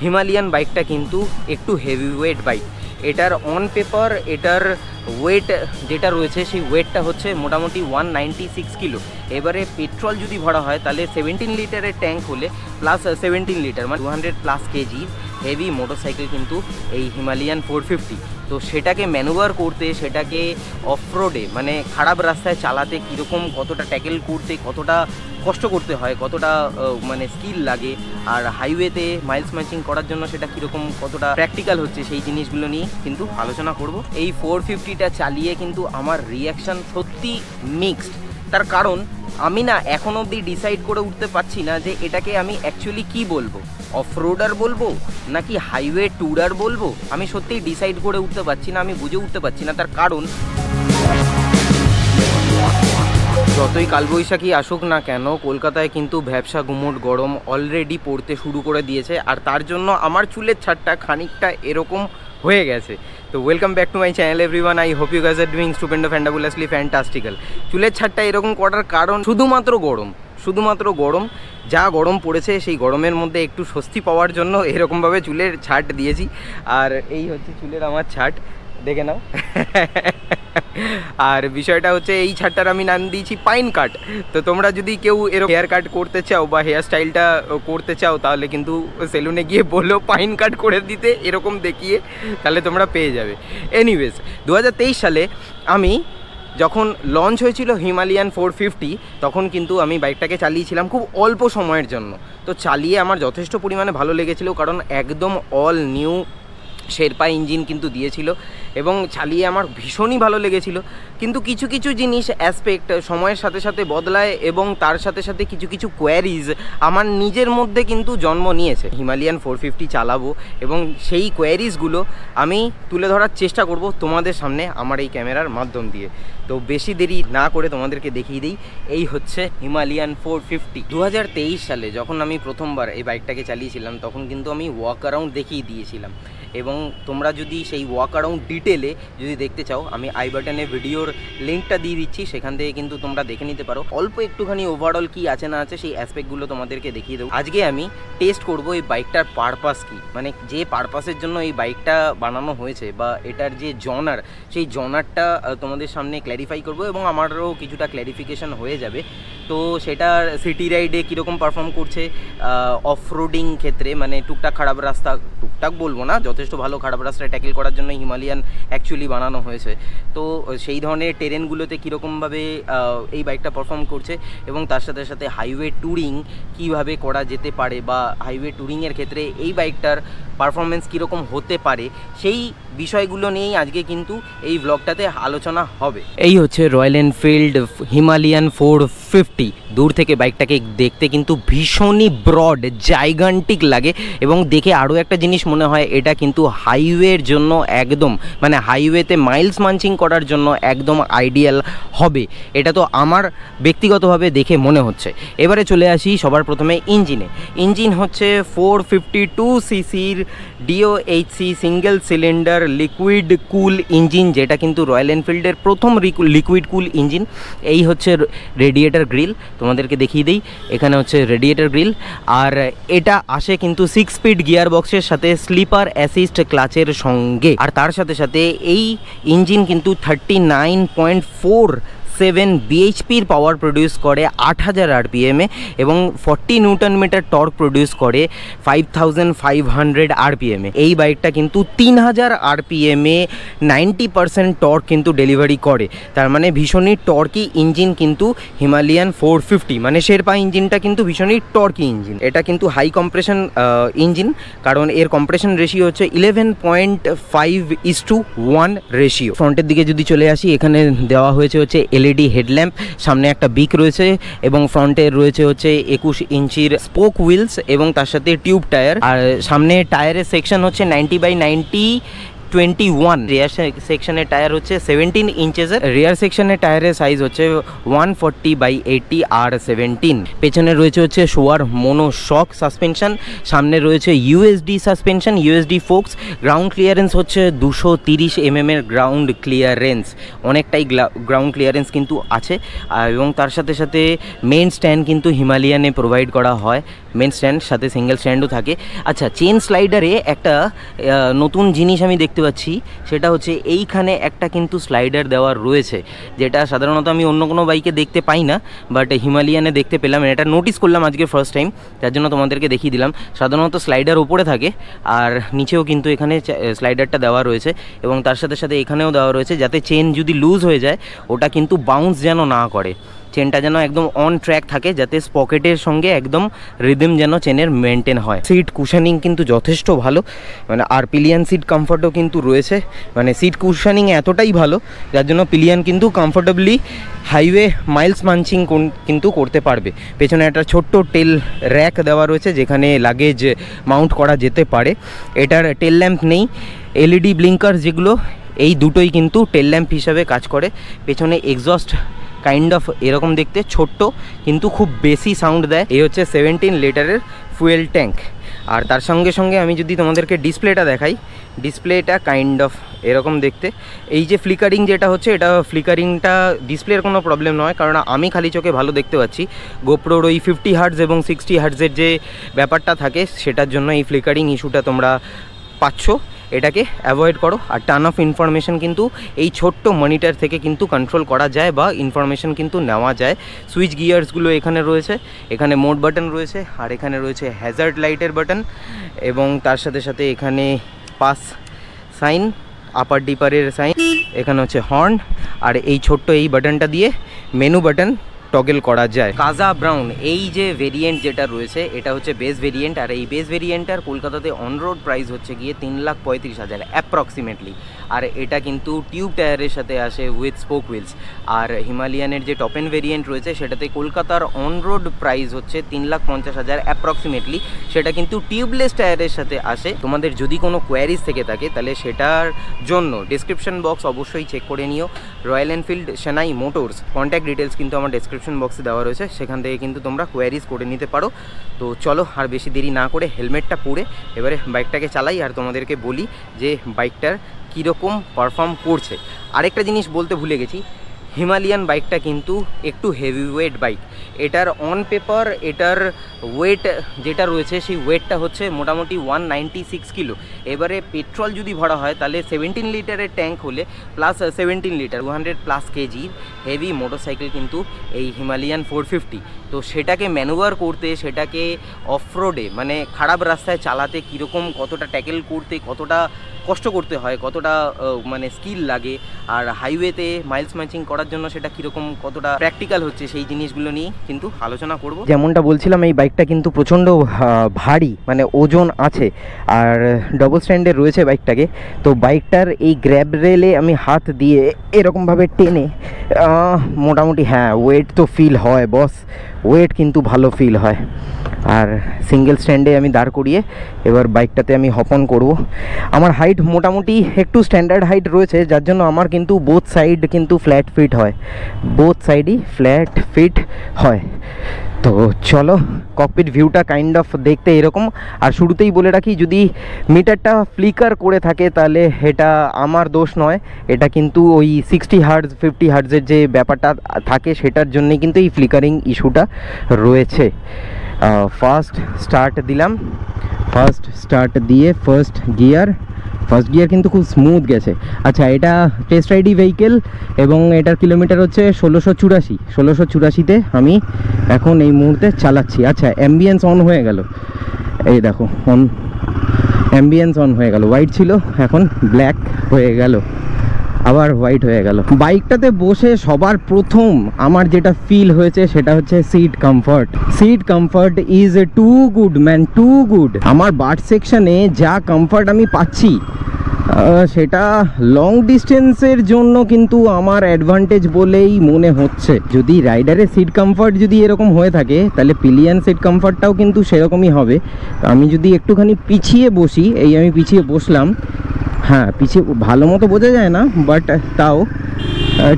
Himalayan বাইকটা কিন্তু একটু হেভি ওয়েট বাইক। এটার অন পেপার এটার ওয়েট যেটা রয়েছে সেই ওয়েটটা হচ্ছে মোটামুটি 196 কিলো। এবারে পেট্রোল যদি ভরা হয় তাহলে 17 লিটারের ট্যাঙ্ক হলে প্লাস 17 লিটার মানে 200+ কেজি হেভি মোটরসাইকেল কিন্তু এই হিমালয়ান 450। তো সেটাকে ম্যানুভার করতে, সেটাকে অফরোডে মানে খারাপ রাস্তায় চালাতে কীরকম, কতটা ট্যাকেল করতে কতটা কষ্ট করতে হয়, কতটা মানে স্কিল লাগে, আর হাইওয়েতে মাইলস ম্যাচিং করার জন্য সেটা কীরকম কতটা প্র্যাকটিক্যাল হচ্ছে, সেই জিনিসগুলো নিয়ে কিন্তু আলোচনা করব। এই 450টা চালিয়ে কিন্তু আমার রিয়াকশান সত্যি মিক্সড। তার কারণ আমি না এখন অবধি ডিসাইড করে উঠতে পারছি না যে এটাকে আমি অ্যাকচুয়ালি কী বলবো, অফরোডার বলবো নাকি হাইওয়ে ট্যুরার বলবো। আমি সত্যিই ডিসাইড করে উঠতে পারছি না, আমি বুঝে উঠতে পারছি না। তার কারণ যতই কালবৈশাখী আসুক না কেন, কলকাতায় কিন্তু ভ্যাপসা গুমোট গরম অলরেডি পড়তে শুরু করে দিয়েছে, আর তার জন্য আমার চুলের ছাড়টা খানিকটা এরকম হয়ে গেছে। তো welcome back to my channel everyone, I hope you guys are doing stupendo fantabulously fantastical. চুলের ছাড়টা এরকম করার কারণ শুধুমাত্র গরম। যা গরম পড়েছে সেই গরমের মধ্যে একটু স্বস্তি পাওয়ার জন্য এরকমভাবে চুলের ছাট দিয়েছি। আর এই হচ্ছে চুলের আমার ছাট, দেখে নাও। আর বিষয়টা হচ্ছে এই ছাটটার আমি নাম দিয়েছি পাইন কাট। তো তোমরা যদি কেউ এরকম হেয়ার কাট করতে চাও বা হেয়ার স্টাইলটা করতে চাও তাহলে কিন্তু সেলুনে গিয়ে বলো পাইন কাট করে দিতে এরকম দেখিয়ে, তাহলে তোমরা পেয়ে যাবে। এনিওয়েজ 2023 সালে আমি যখন লঞ্চ হয়েছিল হিমালয়ান 450 তখন কিন্তু আমি বাইকটাকে চালিয়েছিলাম খুব অল্প সময়ের জন্য। তো চালিয়ে আমার যথেষ্ট পরিমাণে ভালো লেগেছিল, কারণ একদম অল নিউ শেরপা ইঞ্জিন কিন্তু দিয়েছিল এবং চালিয়ে আমার ভীষণই ভালো লেগেছিল। কিন্তু কিছু কিছু জিনিস অ্যাসপেক্ট সময়ের সাথে সাথে বদলায় এবং তার সাথে সাথে কিছু কিছু কোয়ারিজ আমার নিজের মধ্যে কিন্তু জন্ম নিয়েছে। হিমালয়ান 450 চালাবো এবং সেই কোয়ারিজগুলো আমি তুলে ধরার চেষ্টা করব তোমাদের সামনে আমার এই ক্যামেরার মাধ্যম দিয়ে। তো বেশি দেরি না করে তোমাদেরকে দেখিয়ে দিই, এই হচ্ছে হিমালয়ান 450। 2023 সালে যখন আমি প্রথমবার এই বাইকটাকে চালিয়েছিলাম তখন কিন্তু আমি ওয়াক অ্যারাউন্ড দেখিয়ে দিয়েছিলাম, এবং তোমরা যদি সেই ওয়াক অ্যারাউন্ড ডিটেলে যদি দেখতে চাও আমি আই বাটনে ভিডিওর লিঙ্কটা দিয়ে দিচ্ছি, সেখান থেকে কিন্তু তোমরা দেখে নিতে পারো। অল্প একটুখানি ওভারঅল কি আছে না আছে সেই অ্যাসপেক্টগুলো তোমাদেরকে দেখিয়ে দেবো। আজকে আমি টেস্ট করব এই বাইকটার পারপাস কি, মানে যে পারপাসের জন্য এই বাইকটা বানানো হয়েছে বা এটার যে জনার, সেই জনারটা তোমাদের সামনে ক্ল্যারিফাই করব এবং আমারও কিছুটা ক্ল্যারিফিকেশন হয়ে যাবে। তো সেটা সিটি রাইডে কীরকম পারফর্ম করছে, অফরোডিং ক্ষেত্রে মানে টুকটাক খারাপ রাস্তা, টুকটাক বলবো না, যথেষ্ট ভালো খারাপ রাস্তায় ট্যাকেল করার জন্য হিমালয়ান অ্যাকচুয়ালি বানানো হয়েছে। তো সেই ধরনের টেরেনগুলোতে কীরকমভাবে এই বাইকটা পারফর্ম করছে এবং তার সাথে সাথে হাইওয়ে ট্যুরিং কীভাবে করা যেতে পারে বা হাইওয়ে ট্যুরিংয়ের ক্ষেত্রে এই বাইকটার পারফরমেন্স কীরকম হতে পারে, সেই বিষয়গুলো নিয়েই আজকে কিন্তু এই ব্লগটাতে আলোচনা হবে। এই হচ্ছে রয়্যাল এনফিল্ড হিমালয়ান 450। দূর থেকে বাইকটাকে দেখতে কিন্তু ভীষণই ব্রড জাইগান্টিক লাগে এবং দেখে আরও একটা জিনিস মনে হয় এটা কিন্তু হাইওয়ের জন্য একদম মানে হাইওয়েতে মাইলস মাঞ্চিং করার জন্য একদম আইডিয়াল হবে, এটা তো আমার ব্যক্তিগতভাবে দেখে মনে হচ্ছে। এবারে চলে আসি সবার প্রথমে ইঞ্জিনে। ইঞ্জিন হচ্ছে 452 সিসির DOHC সিঙ্গেল সিলিন্ডার লিকুইড কুল ইঞ্জিন, যেটা কিন্তু রয়্যাল এনফিল্ডের প্রথম লিকুইড কুল ইঞ্জিন। এই হচ্ছে রেডিয়েটার গ্রিল, তোমাদেরকে দেখিয়ে দিই। এখানে হচ্ছে রেডিয়েটার গ্রিল, আর এটা আসে কিন্তু 6 স্পিড গিয়ার বক্সের সাথে স্লিপার অ্যাসিস্ট ক্লাচের সঙ্গে। আর তার সাথে সাথে এই ইঞ্জিন কিন্তু 39.47 বিএইচপির পাওয়ার প্রডিউস করে 8000 RPM-এ এবং 40 নিউটন মিটার টর্ক প্রডিউস করে 5500 RPM-এ। এই বাইকটা কিন্তু 3000 RPM-এ 90% টর্ক কিন্তু ডেলিভারি করে। তার মানে ভীষণই টর্কি ইঞ্জিন কিন্তু হিমালয়ান 450, মানে শেরপা ইঞ্জিনটা কিন্তু ভীষণই টর্কি ইঞ্জিন। এটা কিন্তু হাই কম্প্রেশন ইঞ্জিন, কারণ এর কম্প্রেশন রেশিও হচ্ছে 11.5:1 রেশিও। ফ্রন্টের দিকে যদি চলে আসি, এখানে দেওয়া হয়েছে হচ্ছে LED হেডল্যাম্প, সামনে একটা বিক রয়েছে এবং ফ্রন্টে রয়েছে হচ্ছে 21 ইঞ্চির স্পোক হুইলস এবং তার সাথে টিউব টায়ার। আর সামনে টায়ারের সেকশন হচ্ছে 90/90 21। রিয়ার সেকশনের টায়ার হচ্ছে 17 ইঞ্চেসের। রিয়ার সেকশনের টায়ারের সাইজ হচ্ছে 140/80 R17। পেছনে রয়েছে হচ্ছে শোয়ার মোনো শক সাসপেনশন, সামনে রয়েছে USD suspension, USD folks. Ground clearance হচ্ছে 230 mm এর গ্রাউন্ড ক্লিয়ারেন্স, অনেকটাই গ্রাউন্ড ক্লিয়ারেন্স কিন্তু আছে। এবং তার সাথে সাথে মেন স্ট্যান্ড কিন্তু হিমালয়ানে প্রোভাইড করা হয়, মেন স্ট্যান্ড সাথে সিঙ্গেল স্ট্যান্ডও থাকে। আচ্ছা, চেন স্লাইডারে একটা নতুন জিনিস আমি দেখতে পাচ্ছি, সেটা হচ্ছে এইখানে একটা কিন্তু স্লাইডার দেওয়া রয়েছে, যেটা সাধারণত আমি অন্য কোনো বাইকে দেখতে পাই না, বাট হিমালয়ানে দেখতে পেলাম। এটা নোটিস করলাম আজকে ফার্স্ট টাইম, তার জন্য তোমাদেরকে দেখিয়ে দিলাম। সাধারণত স্লাইডার উপরে থাকে আর নিচেও কিন্তু এখানে স্লাইডারটা দেওয়া রয়েছে, এবং তার সাথে সাথে এখানেও দেওয়া রয়েছে যাতে চেন যদি লুজ হয়ে যায় ওটা কিন্তু বাউন্স যেন না করে, চেনটা যেন একদম অন ট্র্যাক থাকে, যাতে স্পকেটের সঙ্গে একদম রিদম যেন চেনের মেনটেন হয়। সিট কুশনিং কিন্তু যথেষ্ট ভালো, মানে আর পিলিয়ান সিট কমফর্টও কিন্তু রয়েছে, মানে সিট কুশনিং এতটাই ভালো যার জন্য পিলিয়ান কিন্তু কমফোর্টেবলি হাইওয়ে মাইলস মাঞ্চিং কিন্তু করতে পারবে। পেছনে একটা ছোট্ট টেল র্যাক দেওয়া রয়েছে যেখানে লাগেজ মাউন্ট করা যেতে পারে। এটার টেল ল্যাম্প নেই, এলইডি ব্লিঙ্কার যেগুলো এই দুটোই কিন্তু টেল ল্যাম্প হিসাবে কাজ করে। পেছনে এক্সস্ট কাইন্ড অফ এরকম দেখতে, ছোট্ট কিন্তু খুব বেশি সাউন্ড দেয়। এই হচ্ছে 17 লিটারের ফুয়েল ট্যাঙ্ক। আর তার সঙ্গে সঙ্গে আমি যদি তোমাদেরকে ডিসপ্লেটা দেখাই, ডিসপ্লেটা কাইন্ড অফ এরকম দেখতে। এই যে ফ্লিকারিং যেটা হচ্ছে, এটা ফ্লিকারিংটা ডিসপ্লের কোনো প্রবলেম নয়, কারণ আমি খালি চোখে ভালো দেখতে পাচ্ছি। গোপ্রোর ওই 50 হার্টজ এবং 60 হার্টজের যে ব্যাপারটা থাকে সেটার জন্য এই ফ্লিকারিং ইস্যুটা তোমরা পাচ্ছ। এটাকে অ্যাভয়েড করো। আর টার্ন অফ ইনফরমেশন কিন্তু এই ছোট্ট মনিটর থেকে কিন্তু কন্ট্রোল করা যায় বা ইনফরমেশন কিন্তু নেওয়া যায়। সুইচ গিয়ার্সগুলো এখানে রয়েছে, এখানে মোড বাটন রয়েছে, আর এখানে রয়েছে হ্যাজার্ড লাইটের বাটন, এবং তার সাথে সাথে এখানে পাস সাইন, আপার ডিপারের সাইন, এখানে হচ্ছে হর্ন, আর এই ছোট্ট এই বাটনটা দিয়ে মেনু বাটন টগল করা যায়। কাজা ব্রাউন এই যে ভেরিয়েন্ট যেটা রয়েছে, এটা হচ্ছে বেস ভেরিয়েন্ট, আর এই বেস ভেরিয়েন্টটার কলকাতাতে অন রোড প্রাইস হচ্ছে গিয়ে 3,35,000 অ্যাপ্রক্সিমেটলি। আর এটা কিন্তু টিউব টায়ারের সাথে আসে উইথ স্পোক হুইলস। আর হিমালয়ানের যে টপ এন্ড ভেরিয়েন্ট রয়েছে সেটাতে কলকাতার অন রোড প্রাইস হচ্ছে 3,50,000 অ্যাপ্রক্সিমেটলি, সেটা কিন্তু টিউবলেস টায়ারের সাথে আসে। তোমাদের যদি কোনো কোয়ারিজ থেকে থাকে তাহলে সেটার জন্য ডিসক্রিপশন বক্স অবশ্যই চেক করে নিও। রয়্যাল এনফিল্ড সেনাই মোটরস কন্ট্যাক্ট ডিটেলস কিন্তু আমার ডিসক্রিপশন বক্সে দেওয়া রয়েছে, সেখান থেকে কিন্তু তোমরা কোয়ারিজ করে নিতে পারো। তো চলো আর বেশি দেরি না করে হেলমেটটা পরে এবারে বাইকটাকে চালাই আর তোমাদেরকে বলি যে বাইকটার কীরকম পারফর্ম করছে। আরেকটা জিনিস বলতে ভুলে গেছি, হিমালয়ান বাইকটা কিন্তু একটু হেভি ওয়েট বাইক। এটার অন পেপার এটার ওয়েট যেটা রয়েছে সেই ওয়েটটা হচ্ছে মোটামুটি 196 কিলো। এবারে পেট্রোল যদি ভরা হয় তাহলে 17 লিটারের ট্যাঙ্ক হলে প্লাস 17 লিটার 200+ কেজির হেভি মোটরসাইকেল কিন্তু এই হিমালয়ান 450। তো সেটাকে ম্যানুভার করতে, সেটাকে অফরোডে মানে খারাপ রাস্তায় চালাতে কীরকম, কতটা ট্যাকেল করতে কতটা কষ্ট করতে হয়, কতটা মানে স্কিল লাগে, আর হাইওয়েতে মাইলস ম্যাচিং করার জন্য সেটা কীরকম কতটা প্র্যাকটিক্যাল হচ্ছে, সেই জিনিসগুলো নিয়ে কিন্তু আলোচনা করব। যেমনটা বলছিলাম এই বাইকটা কিন্তু প্রচণ্ড ভারী, মানে ওজন আছে, আর ডবল স্ট্যান্ডে রয়েছে বাইকটাকে। তো বাইকটার এই গ্র্যাব রেলে আমি হাত দিয়ে এরকমভাবে টেনে মোটামুটি হ্যাঁ ওয়েট তো ফিল হয় বস, ওয়েট কিন্তু ভালো ফিল হয়। আর সিঙ্গেল স্ট্যান্ডে আমি দাঁড় করিয়ে এবার বাইকটাতে আমি হপন করব। আমার হাইট মোটামুটি একটু স্ট্যান্ডার্ড হাইট রয়েছে, যার জন্য আমার কিন্তু বোথ সাইড কিন্তু ফ্ল্যাট ফিট হয়, বোথ সাইডই ফ্ল্যাট ফিট হয়। তো চলো, ককপিট ভিউটা কাইন্ড অফ দেখতে এরকম। আর শুরুতেই বলে রাখি, যদি মিটারটা ফ্লিকার করে থাকে তাহলে এটা আমার দোষ নয়, এটা কিন্তু ওই 60 হার্টজ 50 হার্টজের যে ব্যাপারটা থাকে সেটার জন্যই কিন্তু এই ফ্লিকারিং ইস্যুটা রয়েছে। ফার্স্ট স্টার্ট দিলাম, ফার্স্ট স্টার্ট দিয়ে ফার্স্ট গিয়ার কিন্তু খুব স্মুথ গেছে। আচ্ছা, এটা টেস্ট রাইডি ভেহিকেল এবং এটার কিলোমিটার হচ্ছে 1684তে আমি এখন এই মুহূর্তে চালাচ্ছি। আচ্ছা, অ্যাম্বিয়েন্স অন হয়ে গেল, এই দেখো অন, অ্যাম্বিয়েন্স অন হয়ে গেল, হোয়াইট ছিল এখন ব্ল্যাক হয়ে গেল, আবার হোয়াইট হয়ে গেল। বাইকটাতে বসে সবার প্রথম আমার যেটা ফিল হয়েছে সেটা হচ্ছে seat comfort. Seat comfort is too good man, too good. আমার বাট সেকশনে যা কমফর্ট আমি পাচ্ছি সেটা লং ডিস্টেন্সের জন্য কিন্তু আমার অ্যাডভান্টেজ বলেই মনে হচ্ছে। যদি রাইডারের সিট কমফর্ট যদি এরকম হয়ে থাকে তাহলে পিলিয়ান সিট কমফর্টটাও কিন্তু সেরকমই হবে। তো আমি যদি একটুখানি পিছিয়ে বসি, এই আমি পিছিয়ে বসলাম, হ্যাঁ পিছে ভালো মতো বোঝা যায় না, বাট তাও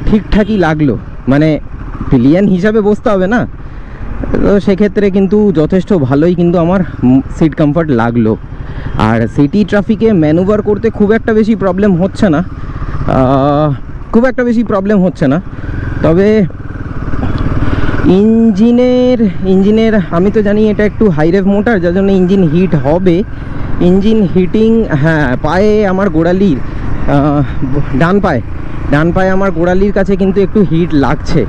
ঠিকঠাকই লাগলো, মানে পিলিয়ন হিসাবে বসতে হবে না, তো সেক্ষেত্রে কিন্তু যথেষ্ট ভালোই কিন্তু আমার সিট কমফর্ট লাগলো। আর সিটি ট্রাফিকে ম্যানুভার করতে খুব একটা বেশি প্রবলেম হচ্ছে না, তবে ইঞ্জিনের আমি তো জানি এটা একটু হাই রেভ মোটর, যার জন্য ইঞ্জিন হিট হবে, ইঞ্জিন হিটিং। হ্যাঁ, পায়ে আমার গোড়ালির ডান পায়ে আমার গোড়ালির কাছে কিন্তু একটু হিট লাগছে,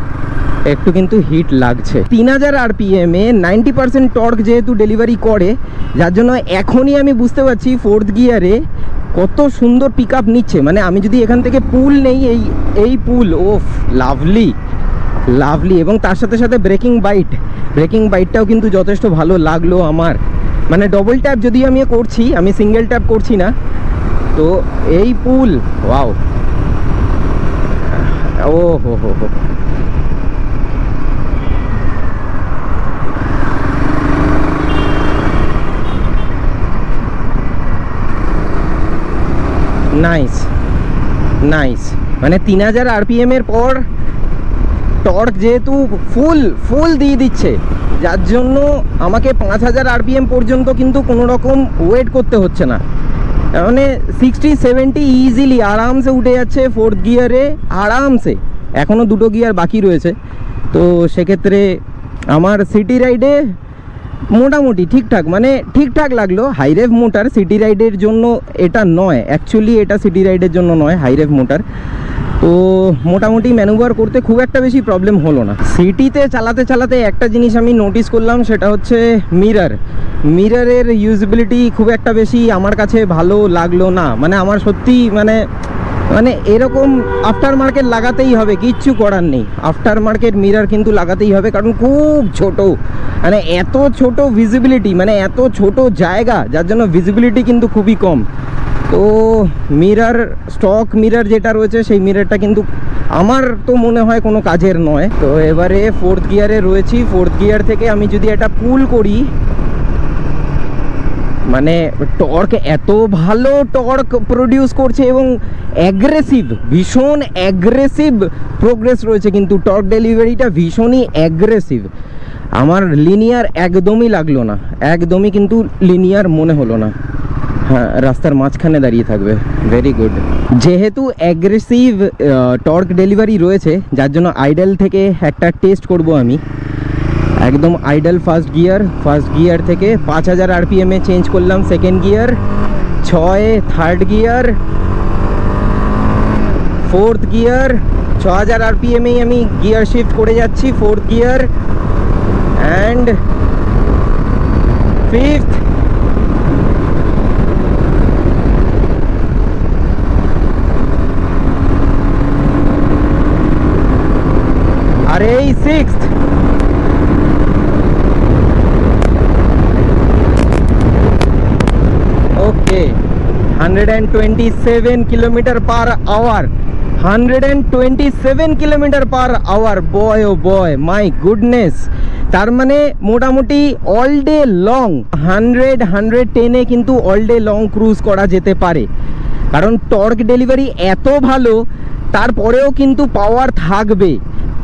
3000 RPM এ 90% টর্ক যেহেতু ডেলিভারি করে, যার জন্য এখনই আমি বুঝতে পারছি ফোর্থ গিয়ারে কত সুন্দর পিক আপ নিচ্ছে। মানে আমি যদি এখান থেকে পুল নেই, এই পুল, ওফ লাভলি, এবং তার সাথে সাথে ব্রেকিং বাইটটাও কিন্তু যথেষ্ট ভালো লাগলো আমার। মানে ডবল ট্যাপ যদি আমি করছি, আমি সিঙ্গেল ট্যাপ করছি না, তো এই পুল ওয়াও, ও হো নাইস। মানে 3000 RPM এর পর টর্ক যেহেতু ফুল দিয়ে দিচ্ছে, যার জন্য আমাকে 5000 RPM পর্যন্ত কিন্তু কোনো রকম ওয়েট করতে হচ্ছে না, মানে 60-70 ইজিলি আরামসে উঠে যাচ্ছে ফোর্থ গিয়ারে আরামসে। এখনও দুটো গিয়ার বাকি রয়েছে, তো সেক্ষেত্রে আমার সিটি রাইডে মোটামুটি ঠিকঠাক লাগলো। হাইরেভ মোটর সিটি রাইডের জন্য এটা নয়, অ্যাকচুয়ালি এটা সিটি রাইডের জন্য নয়, হাইরেভ মোটর। তো মোটামুটি ম্যানুভার করতে খুব একটা বেশি প্রবলেম হলো না। সিটিতে চালাতে একটা জিনিস আমি নোটিস করলাম, সেটা হচ্ছে মিররের ইউজেবিলিটি খুব একটা বেশি আমার কাছে ভালো লাগলো না। মানে আমার সত্যি মানে এরকম আফটার মার্কেট লাগাতেই হবে, কিচ্ছু করার নেই। আফটার মার্কেট মিরর কিন্তু লাগাতেই হবে, কারণ খুব ছোট, মানে এত ছোট ভিজিবিলিটি, মানে এত ছোট জায়গা, যার জন্য ভিজিবিলিটি কিন্তু খুবই কম। তো স্টক মিরর যেটা রয়েছে, সেই মিররটা কিন্তু আমার তো মনে হয় কোনো কাজের নয়। তো এবারে ফোর্থ গিয়ারে রয়েছি, ফোর্থ গিয়ার থেকে আমি যদি একটা পুল করি, মানে টর্ক এত ভালো টর্ক প্রডিউস করছে, এবং ভীষণ অ্যাগ্রেসিভ প্রোগ্রেস রয়েছে, কিন্তু টর্ক ডেলিভারিটা ভীষণই অ্যাগ্রেসিভ। আমার লিনিয়ার একদমই লাগলো না, একদমই কিন্তু লিনিয়ার মনে হলো না। হ্যাঁ, রাস্তার মাঝখানে দাঁড়িয়ে থাকবে, ভেরি গুড। যেহেতু অ্যাগ্রেসিভ টর্ক ডেলিভারি রয়েছে, যার জন্য আইডল থেকে একটা টেস্ট করব আমি। একদম আইডল ফার্স্ট গিয়ার থেকে 5000 RPM এ চেঞ্জ করলাম second gear, 6 third gear, fourth gear, 6000 RPM এই আমি গিয়ার শিফট করে যাচ্ছি ফোর্থ গিয়ার, অ্যান্ড ফিফথ, আর এই sixth. Okay, 127 kilometre per hour, 127 kilometre per hour, boy oh boy, my goodness. তার মানে মোটামুটি অল ডে লং 110-এ কিন্তু অল ডে লং ক্রুজ করা যেতে পারে, কারণ টর্ক ডেলিভারি এত ভালো, তারপরেও কিন্তু পাওয়ার থাকবে।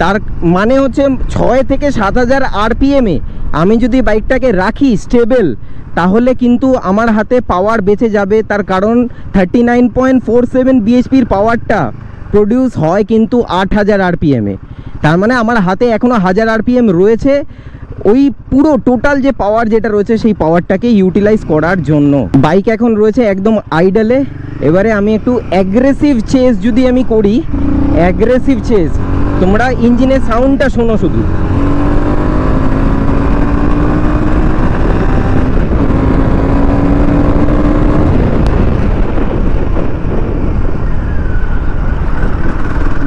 তার মানে হচ্ছে 6 থেকে 7000 RPM এ আমি যদি বাইকটাকে রাখি স্টেবল, তাহলে কিন্তু আমার হাতে পাওয়ার বেঁচে যাবে। তার কারণ 39.47 বিএইচপির পাওয়ারটা প্রডিউস হয় কিন্তু 8000 RPM এ। তার মানে আমার হাতে এখনও 1000 RPM রয়েছে ওই পুরো টোটাল যে পাওয়ার যেটা রয়েছে, সেই পাওয়ারটাকে ইউটিলাইজ করার জন্য। বাইক এখন রয়েছে একদম আইডলে। এবারে আমি একটু অ্যাগ্রেসিভ চেজ যদি আমি করি, অ্যাগ্রেসিভ চেজ, তোমরা ইঞ্জিনের সাউন্ডটা শোনো শুধু।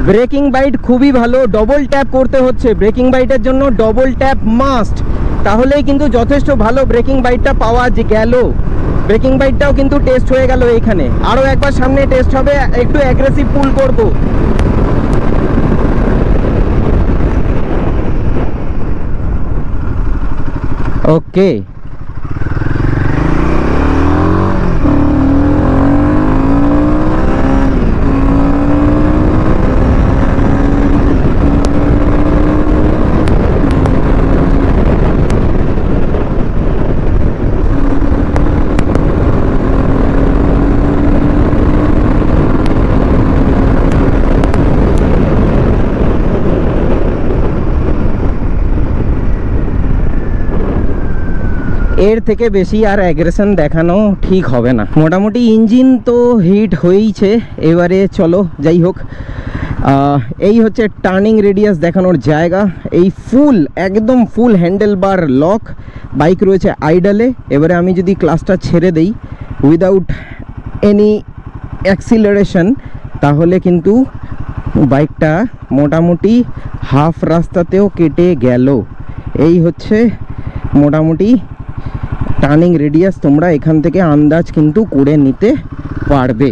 ব্রেকিং বাইট খুবই ভালো, ডবল ট্যাপ করতে হচ্ছে ব্রেকিং বাইটের জন্য, ডবল ট্যাপ মাস্ট, তাহলেই কিন্তু যথেষ্ট ভালো ব্রেকিং বাইটটা পাওয়া গেল। ব্রেকিং বাইটটাও কিন্তু টেস্ট হয়ে গেল এইখানে, আরও একবার সামনে টেস্ট হবে, একটু অ্যাগ্রেসিভ পুল করব। ওকে, এর থেকে বেশি আর অ্যাগ্রেশন দেখানো ঠিক হবে না। মোটামুটি ইঞ্জিন তো হিট হয়েইছে, এবারে চলো যাই হোক। এই হচ্ছে টার্নিং রেডিয়াস দেখানোর জায়গা। এই ফুল একদম ফুল হ্যান্ডেল বার লক, বাইক রয়েছে আইডালে। এবারে আমি যদি ক্লাসটা ছেড়ে দেই উইদাউট এনি অ্যাক্সিলারেশন, তাহলে কিন্তু বাইকটা মোটামুটি হাফ রাস্তাতেও কেটে গেল। এই হচ্ছে মোটামুটি টার্নিং রেডিয়াস, তোমরা এখান থেকে আন্দাজ কিন্তু করে নিতে পারবে।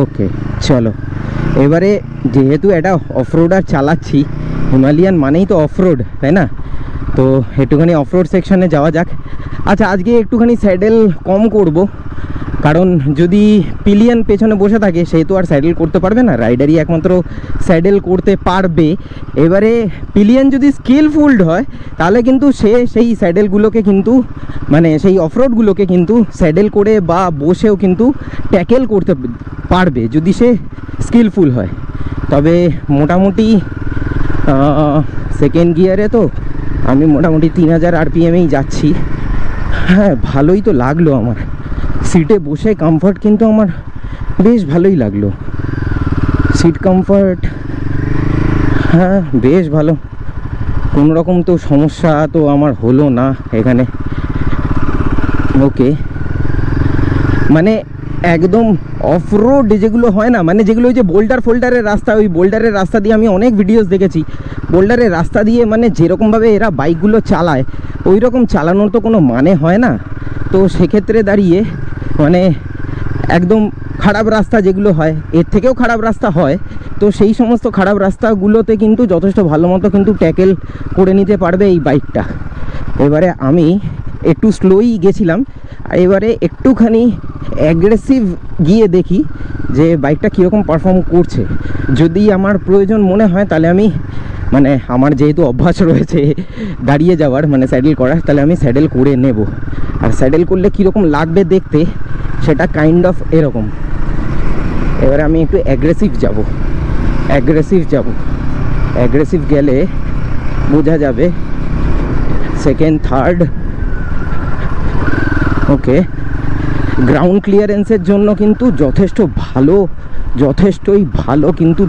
ওকে চলো, এবারে যেহেতু এটা অফরোডার চালাচ্ছি, হিমালয়ান মানেই তো অফরোড, তাই না? তো একটুখানি অফরোড সেকশানে যাওয়া যাক। আচ্ছা, আজকে একটুখানি স্যাডেল কম করব, কারণ যদি পিলিয়ন পেছনে বসে থাকে সে তো আর স্যাডেল করতে পারবে না, রাইডারই একমাত্র স্যাডেল করতে পারবে। এবারে পিলিয়ন যদি স্কিলফুল হয় তাহলে কিন্তু সে সেই স্যাডেলগুলোকে কিন্তু মানে সেই অফরোডগুলোকে কিন্তু স্যাডেল করে বা বসেও কিন্তু ট্যাকেল করতে পারবে যদি সে স্কিলফুল হয়। তবে মোটামুটি সেকেন্ড গিয়ারে তো আমি মোটামুটি 3000 RPM-এই যাচ্ছি। হ্যাঁ, ভালোই তো লাগলো আমার, সিটে বসে কমফর্ট কিন্তু আমার বেশ ভালোই লাগলো। সিট কমফর্ট হ্যাঁ বেশ ভালো, কোনো রকম তো সমস্যা তো আমার হলো না এখানে। ওকে, মানে একদম অফরোড যেগুলো হয় না, মানে যেগুলো ওই যে বোল্ডার ফোল্ডারের রাস্তা, ওই বোল্ডারের রাস্তা দিয়ে আমি অনেক ভিডিওস দেখেছি। বোল্ডারের রাস্তা দিয়ে মানে যেরকমভাবে এরা বাইকগুলো চালায় ওই রকম চালানোর তো কোনো মানে হয় না। তো সেক্ষেত্রে দাঁড়িয়ে মানে একদম খারাপ রাস্তা যেগুলো হয়, এর থেকেও খারাপ রাস্তা হয়, তো সেই সমস্ত খারাপ রাস্তাগুলোতে কিন্তু যথেষ্ট ভালো মতো কিন্তু ট্যাকেল করে নিতে পারবে এই বাইকটা। এবারে আমি একটু স্লোই গেছিলাম, এবারে একটুখানি অ্যাগ্রেসিভ গিয়ে দেখি যে বাইকটা কীরকম পারফর্ম করছে। যদি আমার প্রয়োজন মনে হয় তাহলে আমি মানে আমার যেহেতু অভ্যাস রয়েছে দাঁড়িয়ে যাওয়ার মানে স্যাডেল করার, তাহলে আমি স্যাডেল করে নেব। আর স্যাডেল করলে কীরকম লাগবে দেখতে সেটা কাইন্ড অফ এরকম। এবারে আমি একটু অ্যাগ্রেসিভ গেলে বোঝা যাবে সেকেন্ড থার্ড। ওকে, গ্রাউন্ড ক্লিয়ারেন্সের জন্য কিন্তু যথেষ্টই ভালো কিন্তু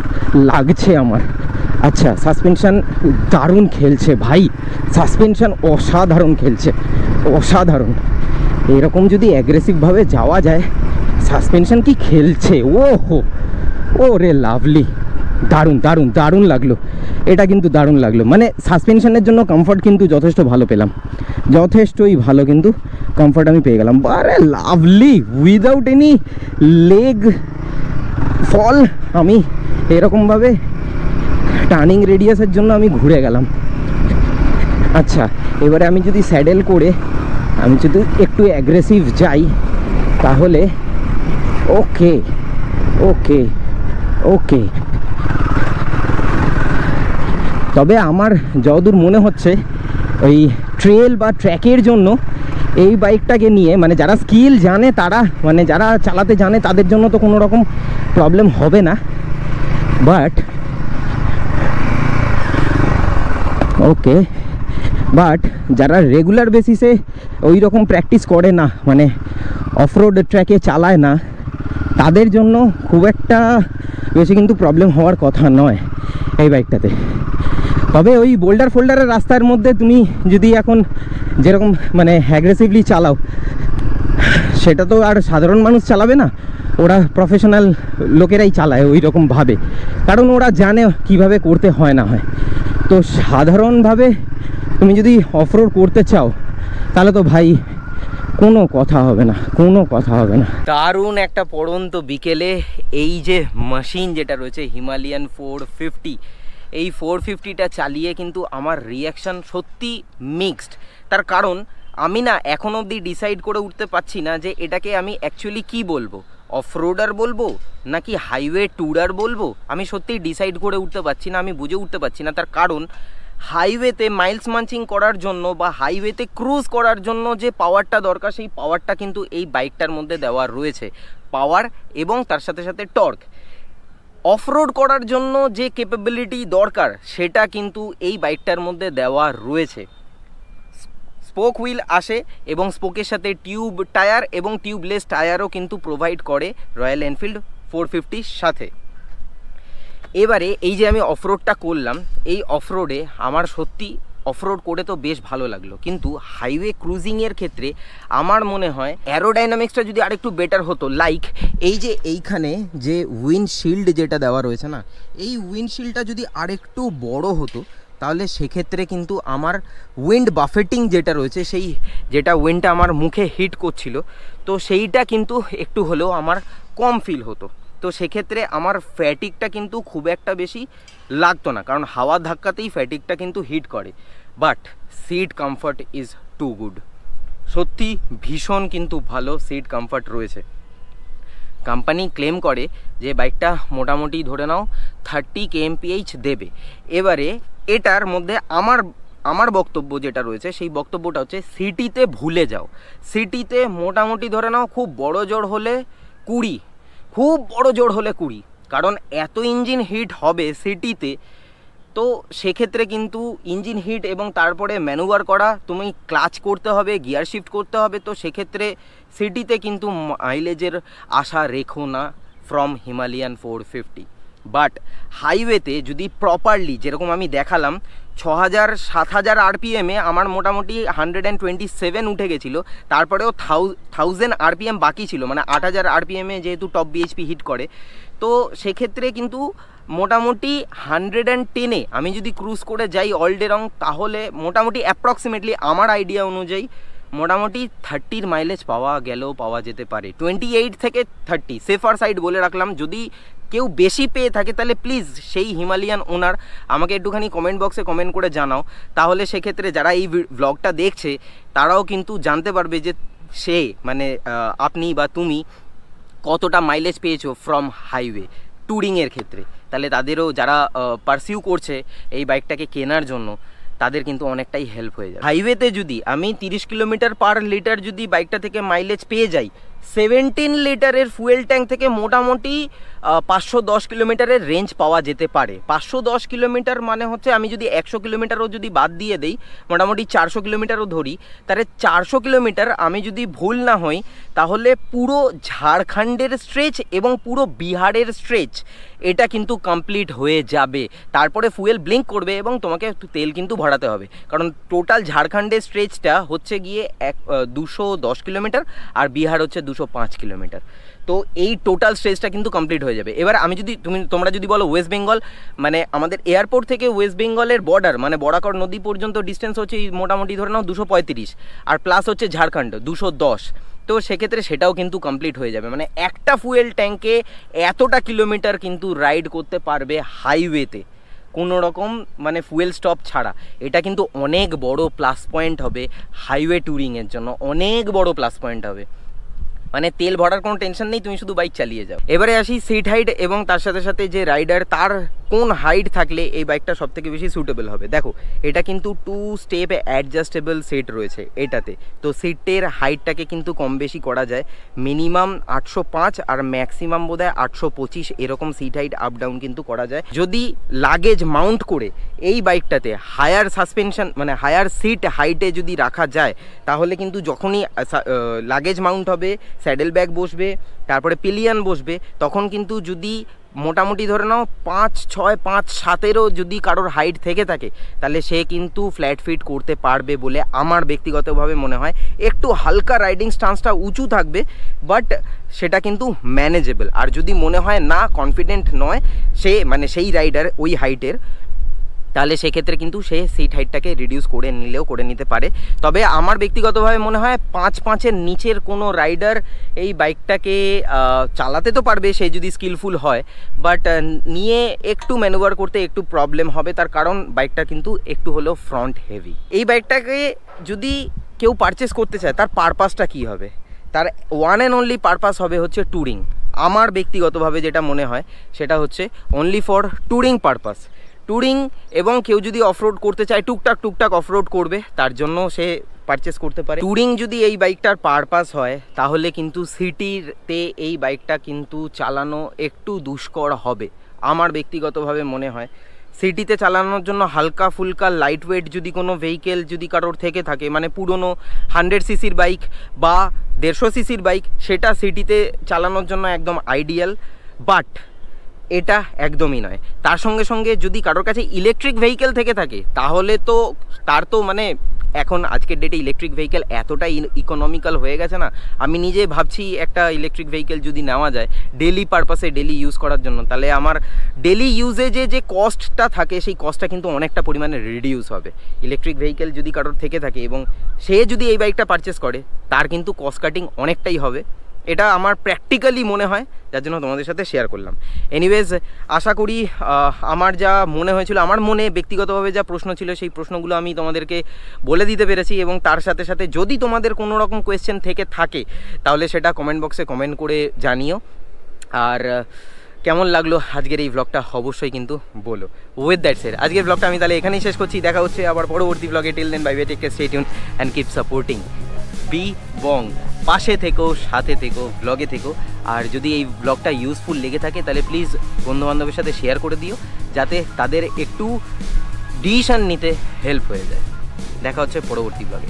লাগছে আমার। আচ্ছা, সাসপেনশন দারুণ খেলছে ভাই, সাসপেনশন অসাধারণ খেলছে, অসাধারণ। এরকম যদি অ্যাগ্রেসিভভাবে যাওয়া যায়, সাসপেনশন কি খেলছে, ও রে লাভলি, দারুণ লাগলো, এটা কিন্তু দারুণ লাগলো। মানে সাসপেনশনের জন্য কমফর্ট কিন্তু যথেষ্ট ভালো পেলাম, যথেষ্টই ভালো কিন্তু কমফর্ট আমি পেয়ে গেলাম। আরে লাভলি, উইদাউট এনি লেগ ফল আমি এরকমভাবে টার্নিং রেডিয়াসের জন্য আমি ঘুরে গেলাম। আচ্ছা, এবারে আমি যদি স্যাডেল করে আমি যদি একটু অ্যাগ্রেসিভ যাই তাহলে ওকে। তবে আমার যতদূর মনে হচ্ছে ওই ট্রেল বা ট্র্যাকের জন্য এই বাইকটাকে নিয়ে মানে যারা স্কিল জানে তারা মানে যারা চালাতে জানে তাদের জন্য তো কোনো রকম প্রবলেম হবে না, বাট যারা রেগুলার বেসিসে ওই রকম প্র্যাকটিস করে না মানে অফরোড ট্র্যাকে চালায় না, তাদের জন্য খুব একটা বেশি কিন্তু প্রবলেম হওয়ার কথা নয় এই বাইকটাতে। তবে ওই বোল্ডার ফোল্ডারের রাস্তার মধ্যে তুমি যদি এখন যেরকম মানে অ্যাগ্রেসিভলি চালাও, সেটা তো আর সাধারণ মানুষ চালাবে না, ওরা প্রফেশনাল লোকেরাই চালায় ওই রকমভাবে, কারণ ওরা জানে কিভাবে করতে হয় না হয়। তো সাধারণভাবে তুমি যদি অফরোড করতে চাও তাহলে তো ভাই কোনো কথা হবে না। দারুণ একটা পড়ন্ত বিকেলে এই যে মেশিন যেটা রয়েছে হিমালয়ান 450, এই 450টা চালিয়ে কিন্তু আমার রিয়াকশান সত্যি মিক্সড। তার কারণ আমি না এখন অবধি ডিসাইড করে উঠতে পারছি না যে এটাকে আমি অ্যাকচুয়ালি কি বলবো, অফরোডার বলবো নাকি হাইওয়ে ট্যুরার বলবো। আমি সত্যিই ডিসাইড করে উঠতে পারছি না, আমি বুঝে উঠতে পারছি না। তার কারণ হাইওয়েতে মাইলস মাঞ্চিং করার জন্য বা হাইওয়েতে ক্রুজ করার জন্য যে পাওয়ারটা দরকার, সেই পাওয়ারটা কিন্তু এই বাইকটার মধ্যে দেওয়া রয়েছে, পাওয়ার এবং তার সাথে সাথে টর্ক। অফরোড করার জন্য যে ক্যাপাবিলিটি দরকার সেটা কিন্তু এই বাইকটার মধ্যে দেওয়া রয়েছে। স্পোক হুইল আসে এবং স্পোকের সাথে টিউব টায়ার এবং টিউবলেস টায়ারও কিন্তু প্রোভাইড করে রয়্যাল এনফিল্ড 450 সাথে। এবারে এই যে আমি অফরোডটা করলাম, এই অফরোডে আমার সত্যি অফরোড করে তো বেশ ভালো লাগলো, কিন্তু হাইওয়ে ক্রুজিংয়ের ক্ষেত্রে আমার মনে হয় অ্যারোডাইনামিক্সটা যদি আরেকটু বেটার হতো। লাইক এই যে এইখানে যে উইন্ডশিল্ড যেটা দেওয়া রয়েছে না, এই উইন্ডশিল্ডটা যদি আরেকটু বড় হতো তাহলে সেক্ষেত্রে কিন্তু আমার উইন্ড বাফেটিং যেটা রয়েছে, সেই যেটা উইন্ডটা আমার মুখে হিট করছিল, তো সেইটা কিন্তু একটু হলেও আমার কম ফিল হতো। তো সেক্ষেত্রে আমার ফ্যাটিকটা কিন্তু খুব একটা বেশি লাগতো না, কারণ হাওয়ার ধাক্কাতেই ফ্যাটিকটা কিন্তু হিট করে। But seat comfort is too good, সত্যি ভীষণ কিন্তু ভালো সিট কমফর্ট রয়েছে। কোম্পানি ক্লেম করে যে বাইকটা মোটামুটি ধরে নাও 30 kmph দেবে। এবারে এটার মধ্যে আমার বক্তব্য যেটা রয়েছে, সেই বক্তব্যটা হচ্ছে সিটিতে ভুলে যাও। সিটিতে মোটামুটি ধরে নাও খুব বড় জোর হলে 20, খুব বড় জোর হলে 20, কারণ এত ইঞ্জিন হিট হবে সিটিতে। তো সেক্ষেত্রে কিন্তু ইঞ্জিন হিট এবং তারপরে ম্যানুভার করা, তুমি ক্লাচ করতে হবে, গিয়ার শিফট করতে হবে। তো সেক্ষেত্রে সিটিতে কিন্তু মাইলেজের আশা রেখো না ফ্রম হিমালয়ান 450। বাট হাইওয়েতে যদি প্রপারলি, যেরকম আমি দেখালাম 6000-7000 আরপিএমে আমার মোটামুটি 127 উঠে গেছিলো, তারপরেও 1000 আরপিএম বাকি ছিল, মানে 8000 আরপিএমে যেহেতু টপ বিএইচপি হিট করে। তো সেক্ষেত্রে কিন্তু মোটামুটি 110-এ আমি যদি ক্রুজ করে যাই অল ডে রং, তাহলে মোটামুটি অ্যাপ্রক্সিমেটলি আমার আইডিয়া অনুযায়ী মোটামুটি 30 মাইলেজ পাওয়া গেলেও পাওয়া যেতে পারে। 28 থেকে 30 সেফার সাইড বলে রাখলাম। যদি কেউ বেশি পেয়ে থাকে তাহলে প্লিজ সেই হিমালয়ান ওনার আমাকে একটুখানি কমেন্ট বক্সে কমেন্ট করে জানাও, তাহলে সেক্ষেত্রে যারা এই ব্লগটা দেখছে তারাও কিন্তু জানতে পারবে যে সে মানে আপনি বা তুমি কতটা মাইলেজ পেয়েছো ফ্রম হাইওয়ে ট্যুরিংয়ের ক্ষেত্রে। তাহলে তাদেরও যারা পারসিউ করছে এই বাইকটাকে কেনার জন্য, তাদের কিন্তু অনেকটাই হেল্প হয়ে যায়। হাইওয়েতে যদি আমি 30 km/লিটার যদি বাইকটা থেকে মাইলেজ পেয়ে যাই, 17 লিটারের ফুয়েল ট্যাঙ্ক থেকে মোটামুটি 510 কিলোমিটারের রেঞ্জ পাওয়া যেতে পারে। 510 কিলোমিটার মানে হচ্ছে আমি যদি 100 কিলোমিটারও যদি বাদ দিয়ে দেই, মোটামুটি 400 কিলোমিটারও ধরি, তাহলে 400 কিলোমিটার আমি যদি ভুল না হই তাহলে পুরো ঝাড়খণ্ডের স্ট্রেচ এবং পুরো বিহারের স্ট্রেচ এটা কিন্তু কমপ্লিট হয়ে যাবে। তারপরে ফুয়েল ব্লিঙ্ক করবে এবং তোমাকে তেল কিন্তু ভরাতে হবে, কারণ টোটাল ঝাড়খণ্ডের স্ট্রেচটা হচ্ছে গিয়ে 210 কিলোমিটার আর বিহার হচ্ছে 205 কিলোমিটার। তো এই টোটাল স্ট্রেচটা কিন্তু কমপ্লিট হয়ে যাবে। এবার আমি যদি তোমরা যদি বলো ওয়েস্ট বেঙ্গল, মানে আমাদের এয়ারপোর্ট থেকে ওয়েস্ট বেঙ্গলের বর্ডার মানে বরাকর নদী পর্যন্ত ডিস্টেন্স হচ্ছে মোটামুটি ধরে নাও 235, আর প্লাস হচ্ছে ঝাড়খণ্ড 210। তো সেক্ষেত্রে সেটাও কিন্তু কমপ্লিট হয়ে যাবে, মানে একটা ফুয়েল ট্যাঙ্কে এতটা কিলোমিটার কিন্তু রাইড করতে পারবে হাইওয়েতে কোনো রকম মানে ফুয়েল স্টপ ছাড়া। এটা কিন্তু অনেক বড় প্লাস পয়েন্ট হবে হাইওয়ে ট্যুরিংয়ের জন্য, অনেক বড় প্লাস পয়েন্ট হবে। মানে তেল ভরার কোনো টেনশন নেই, তুমি শুধু বাইক চালিয়ে যাও। এবারে আসি সিট হাইট এবং তার সাথে সাথে যে রাইডার তার কোন হাইট থাকলে এই বাইকটা সব থেকে বেশি সুটেবল হবে। দেখো এটা কিন্তু 2 স্টেপ অ্যাডজাস্টেবল সিট রয়েছে এটাতে, তো সিটের হাইটটাকে কিন্তু কম বেশি করা যায়। মিনিমাম 805 আর ম্যাক্সিমাম বোধহয় 825 এরকম সিট হাইট আপ ডাউন কিন্তু করা যায়। যদি লাগেজ মাউন্ট করে এই বাইকটাতে হায়ার সাসপেনশন মানে হায়ার সিট হাইটে যদি রাখা যায়, তাহলে কিন্তু যখনই লাগেজ মাউন্ট হবে, স্যাডেল ব্যাগ বসবে, তারপরে পিলিয়ন বসবে, তখন কিন্তু যদি মোটামুটি ধরে নাও 5, 6, 5, 7-এরও যদি কারোর হাইট থেকে থাকে, তাহলে সে কিন্তু ফ্ল্যাট ফিট করতে পারবে বলে আমার ব্যক্তিগতভাবে মনে হয়। একটু হালকা রাইডিং স্টান্সটা উঁচু থাকবে, বাট সেটা কিন্তু ম্যানেজেবল। আর যদি মনে হয় না কনফিডেন্ট নয় সে মানে সেই রাইডার ওই হাইটের, তাহলে সেক্ষেত্রে কিন্তু সে সিট হাইটটাকে রিডিউস করে নিলেও করে নিতে পারে। তবে আমার ব্যক্তিগতভাবে মনে হয় 5-5-এর নিচের কোনো রাইডার এই বাইকটাকে চালাতে তো পারবে সে যদি স্কিলফুল হয়, বাট নিয়ে একটু ম্যানুভার করতে একটু প্রবলেম হবে, তার কারণ বাইকটা কিন্তু একটু হলেও ফ্রন্ট হেভি। এই বাইকটাকে যদি কেউ পারচেস করতে চায় তার পারপাসটা কী হবে? তার ওয়ান অ্যান্ড অনলি পারপাস হবে হচ্ছে ট্যুরিং। আমার ব্যক্তিগতভাবে যেটা মনে হয় সেটা হচ্ছে only for touring purpose. Touring এবং কেউ যদি অফরোড করতে চায়, টুকটাক অফরোড করবে, তার জন্য সে পারচেস করতে পারে। ট্যুরিং যদি এই বাইকটার পারপাস হয়, তাহলে কিন্তু সিটিতে এই বাইকটা কিন্তু চালানো একটু দুষ্কর হবে আমার ব্যক্তিগতভাবে মনে হয়। সিটিতে চালানোর জন্য হালকা ফুলকা লাইট ওয়েট যদি কোনো ভেহিকেল যদি কারোর থেকে থাকে, মানে পুরনো 100 সিসির বাইক বা 150 সিসির বাইক, সেটা সিটিতে চালানোর জন্য একদম আইডিয়াল। বাট এটা একদমই নয়। তার সঙ্গে সঙ্গে যদি কারোর কাছে ইলেকট্রিক ভেহিকেল থেকে থাকে তাহলে তো তার তো মানে এখন আজকের ডেটে ইলেকট্রিক ভেহিকেল এতটাই ইকোনমিক্যাল হয়ে গেছে না, আমি নিজে ভাবছি একটা ইলেকট্রিক ভেহিকেল যদি নেওয়া যায় ডেলি পারপাসে, ডেলি ইউজ করার জন্য, তাহলে আমার ডেলি ইউজেজে যে কস্টটা থাকে সেই কস্টটা কিন্তু অনেকটা পরিমাণে রিডিউস হবে। ইলেকট্রিক ভেহিকেল যদি কারোর থেকে থাকে এবং সে যদি এই বাইকটা পারচেস করে তার কিন্তু কস্ট কাটিং অনেকটাই হবে। এটা আমার প্র্যাকটিক্যালি মনে হয়, যার জন্য তোমাদের সাথে শেয়ার করলাম। এনিওয়েজ, আশা করি আমার যা মনে হয়েছিল, আমার মনে ব্যক্তিগতভাবে যা প্রশ্ন ছিল সেই প্রশ্নগুলো আমি তোমাদেরকে বলে দিতে পেরেছি। এবং তার সাথে সাথে যদি তোমাদের কোনো রকম কোয়েশ্চেন থেকে থাকে তাহলে সেটা কমেন্ট বক্সে কমেন্ট করে জানিও। আর কেমন লাগলো আজকের এই ব্লগটা অবশ্যই কিন্তু বলো। উইথ দ্যাট সেড আজকের ব্লগটা আমি তাহলে এখানেই শেষ করছি। দেখা হচ্ছে আবার পরবর্তী ব্লগে। Till then bye bye, take care, stay tune and keep supporting B Bong. পাশে থেকো, সাথে থেকো, ব্লগে থেকো। আর যদি এই ব্লগটা ইউজফুল লেগে থাকে তাহলে প্লিজ বন্ধুবান্ধবের সাথে শেয়ার করে দিও, যাতে তাদের একটু ডিসিশন নিতে হেল্প হয়ে যায়। দেখা হচ্ছে পরবর্তী ব্লগে।